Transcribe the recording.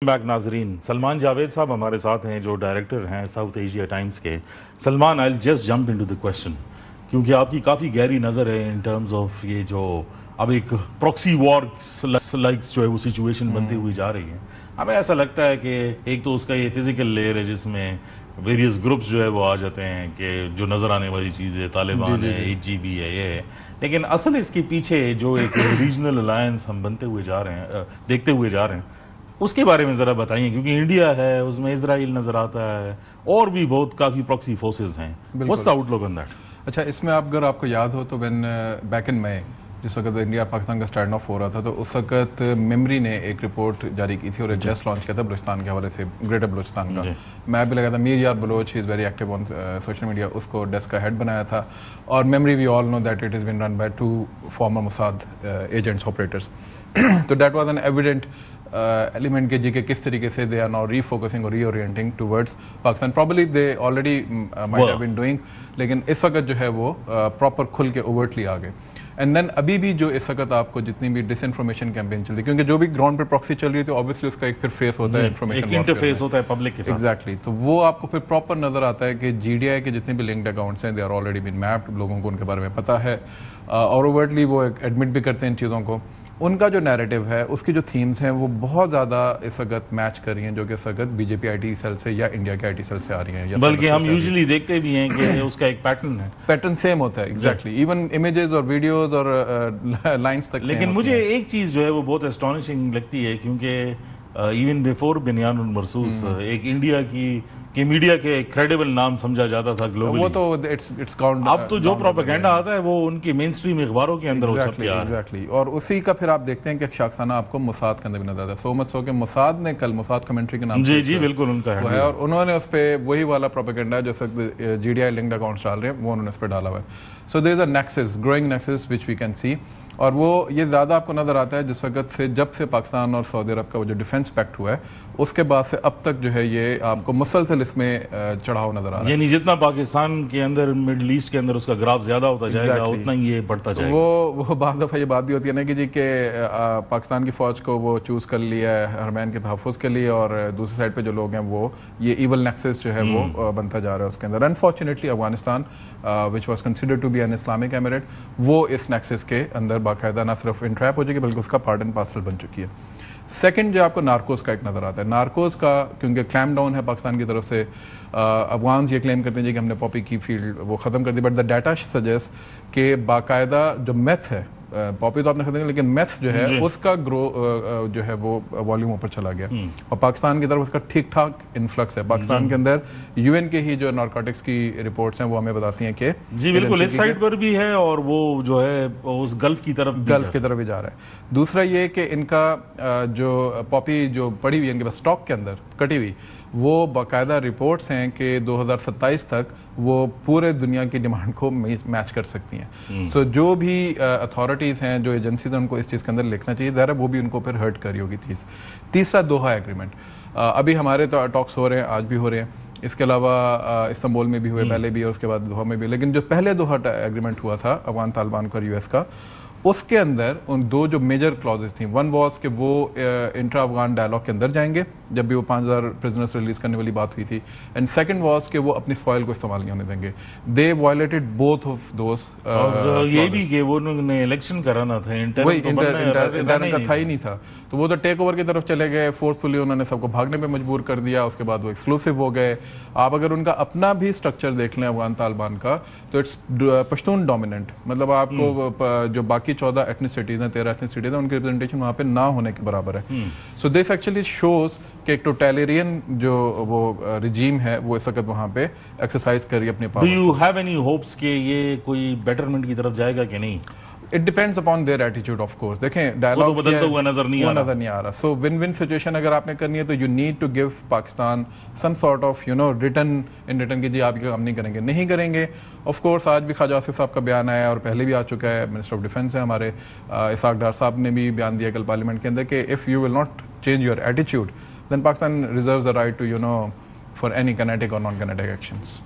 Back ناظرین، سلمان جاوید صاحب ہمارے ساتھ ہیں جو ڈائریکٹر ہیں ساؤتھ ایشیا ٹائمز کے. Salman, I just jump into the question کیونکہ آپ کی کافی گہری نظر ہے ان ٹرمز آف یہ جو اب ایک پروکسی وار لائک جو ہے وہ سچویشن بنتی ہوئی جا رہی ہے. ہمیں ایسا لگتا ہے کہ ایک تو اس کا یہ فزیکل لیئر ہے جس میں ویریس گروپس جو ہے وہ آ جاتے ہیں کہ جو نظر آنے والی چیز ہے طالبان ہے، HGB ہے، یہ ہے، لیکن اصل اس کے پیچھے جو ایک ریجنل الائنس ہم بنتے ہوئے جا رہے ہیں، دیکھتے ہوئے جا رہے ہیں، اس کے بارے میں ذرا بتائیے. کیونکہ انڈیا ہے، اس میں اسرائیل نظر آتا ہے اور بھی بہت کافی پراکسی فورسز ہیں. What's the outlook on that? اچھا، اس میں اگر آپ کو یاد ہو تو وین بیک ان مئی جس وقت انڈیا پاکستان کا اسٹینڈ آف ہو رہا تھا تو اس وقت میمری نے ایک رپورٹ جاری کی تھی اور ایک ڈیسک لانچ کیا تھا بلوچستان کے حوالے سے، گریٹر بلوچستان کا. میں بھی لگا تھا میر یار بلوچ ہی is very active on social media, اس کو ڈیسک کا ہیڈ بنایا تھا. اور میمری we all know that it has been run by 2 former Mossad agents operators. تو that was an evident element کے جی کہ کس طریقے سے they are now refocusing اور reorienting towards Pakistan. Probably they already might have been doing, لیکن اس وقت جو ہے وہ پراپر کھل کے اوورٹلی آ گئے. اینڈ دین ابھی بھی جو اس وقت آپ کو جتنی بھی ڈس انفارمیشن کیمپین چل رہی ہے، کیونکہ جو بھی گراؤنڈ پہ پراکسی چل رہی ہے تو آبویسلی اس کا ایک پھر فیس ہوتا ہے، انفارمیشن انٹرفیس ہوتا ہے پبلک کے ساتھ. ایگزیکٹلی، تو وہ آپ کو پھر پراپر نظر آتا ہے کہ GDI کے جتنے بھی لنکڈ اکاؤنٹس ہیں they are already been mapped, لوگوں کو ان کے بارے میں پتہ ہے اور اوورٹلی وہ ایڈمٹ بھی کرتے ہیں ان چیزوں کو. ان کا جو نیریٹو ہے، اس کی جو تھیمز ہیں وہ بہت زیادہ اس وقت میچ کر رہی ہیں جو کہ اس وقت BJP IT سیل سے یا انڈیا کے IT سیل سے آ رہی ہیں. بلکہ ہم یوزلی دیکھتے بھی ہیں کہ اس کا ایک پیٹرن ہے، پیٹرن سیم ہوتا ہے. ایگزیکٹلی، ایون امیجز اور ویڈیوز اور لائنس تک. لیکن مجھے ایک چیز جو ہے وہ بہت اسٹانشنگ لگتی ہے کیونکہ ایون بیفور بنیان المرصوص ایک انڈیا کی میڈیا کے کریڈیبل نام سمجھا جاتا تھا گلوبلی. وہ تو اٹس کاؤنٹ. اب تو جو پروپیگنڈا آتا ہے وہ ان کی مین اسٹریم اخباروں کے اندر چھپ گیا ہے. ایگزیکٹلی، اور اسی کا پھر آپ دیکھتے ہیں کہ شاخسانہ آپ کو موساد کے اندر بھی نظر آتا ہے. سو مچ سو کہ موساد نے کل موساد کمنٹری کے نام جی بالکل ان کا ہے اور انہوں نے اس پہ وہی والا پروپیگنڈا جو GDI لنکڈ اکاؤنٹس ڈال رہے ہیں وہ انہوں نے اس پہ ڈالا ہوا ہے. So there is a nexus, growing nexus which we can see. اور وہ یہ زیادہ آپ کو نظر آتا ہے جس وقت سے جب سے پاکستان اور سعودی عرب کا وہ جو ڈیفینس پیکٹ ہوا ہے اس کے بعد سے اب تک جو ہے یہ آپ کو مسلسل اس میں چڑھاؤ نظر آ رہا ہے. یعنی جتنا پاکستان کے اندر مڈل ایسٹ کے اندر اس کا گراف زیادہ ہوتا جائے گا اتنا ہی یہ بڑھتا جائے گا. وہ بعض دفعہ یہ بات بھی ہوتی ہے نا کہ جی کہ پاکستان کی فوج کو وہ چوز کر لیا ہے حرمین کے تحفظ کے لیے اور دوسری سائڈ پہ جو لوگ ہیں وہ یہ ایول نیکسس جو ہے وہ بنتا جا رہا ہے اس کے اندر. Unfortunately Afghanistan which was considered to be an Islamic emirate وہ اس نیکسس کے اندر باقاعدہ نہ صرف انٹریپ ہو چکی بلکہ اس کا پارٹ اینڈ پارسل بن چکی ہے. سیکنڈ جو آپ کو نارکوز کا ایک نظر آتا ہے، نارکوز کا کیونکہ کلیم ڈاؤن ہے پاکستان کی طرف سے. افغانز یہ کلیم کرتے ہیں کہ ہم نے پاپی کی فیلڈ وہ ختم کر دی، بٹ دا ڈیٹا سجیسٹ کہ باقاعدہ جو میتھ ہے، پاپی تو آپ نے ختم کیا لیکن میتھ جو ہے اس کا گرو جو ہے وہ والیوم اوپر چلا گیا اور پاکستان کی طرف اس کا ٹھیک ٹھاک انفلکس ہے. پاکستان کے اندر UN کے ہی جو نارکوٹکس کی رپورٹس ہیں وہ ہمیں بتاتی ہیں کہ جی بالکل اس سائڈ پر بھی ہے اور وہ جو ہے اس گلف کی طرف بھی جا رہا ہے. دوسرا یہ کہ ان کا جو پاپی جو پڑی ہوئی ہے ان کے پاس اسٹاک کے اندر کٹی ہوئی وہ باقاعدہ رپورٹس ہیں کہ 2027 تک وہ پورے دنیا کی ڈیمانڈ کو میچ کر سکتی ہیں. سو جو بھی اتھارٹیز ہیں، جو ایجنسیز ہیں، ان کو اس چیز کے اندر لکھنا چاہیے. ظاہر ہے وہ بھی ان کو پھر ہرٹ کری ہوگی چیز. تیسرا دوحہ ایگریمنٹ، ابھی ہمارے تو ٹاکس ہو رہے ہیں، آج بھی ہو رہے ہیں. اس کے علاوہ استنبول میں بھی ہوئے پہلے بھی اور اس کے بعد دوحہ میں بھی. لیکن جو پہلے دوحہ ایگریمنٹ ہوا تھا افغان طالبان کا اور US کا، اس کے اندر ان 2 جو میجر کلازز تھیں، ون واز کہ وہ انٹرا افغان ڈائلاگ کے اندر جائیں گے جب بھی وہ 5000 پرزنرز ریلیز کرنے والی بات ہوئی تھی. اینڈ سیکنڈ واز کہ وہ اپنی سوائل کو استعمال نہیں ہونے دیں گے. دے وائلیٹڈ بوتھ آف دوز. یہ بھی کہ وہ انہوں نے الیکشن کرانا تھا، انٹرن کا تھا ہی نہیں تھا، تو وہ تو ٹیک اوور کی طرف چلے گئے فورسفلی. انہوں نے سب کو بھاگنے پہ مجبور کر دیا. اس کے بعد وہ ایکسکلوسو ہو گئے. آپ اگر ان کا اپنا بھی اسٹرکچر دیکھ لیں افغان طالبان کا تو اٹس پشتون ڈومیننٹ، مطلب آپ کو جو باقی 14 ایتھنیسٹیز ہیں، 13 ایتھنیسٹیز ہیں، ان کی ریپرزنٹیشن وہاں پہ نہ ہونے کے برابر ہے. سو دس ایکچولی شوز کہ ایک ٹوٹیلیرین جو وہ رجیم ہے وہ اس وقت وہاں پہ ایکسرسائز کر رہی ہے اپنے power. Do you have any hopes کہ یہ کوئی بیٹرمنٹ کی طرف جائے گا کہ نہیں؟ It depends upon their attitude of course. دیکھیں ڈائلاگ بدلتا ہوا نظر نہیں آ رہا. سو ون ون سچویشن اگر آپ نے کرنی ہے تو you need to give Pakistan some sort of return کی جی آپ یہ کام نہیں کریں گے. آف کورس آج بھی خواجہ آصف صاحب کا بیان آیا اور پہلے بھی آ چکا ہے. منسٹر آف ڈیفینس ہے ہمارے اسحاق ڈار صاحب نے بھی بیان دیا کل پارلیمنٹ کے اندر کہ if you will not change your attitude then Pakistan reserves a right to for any kinetic or non kinetic actions.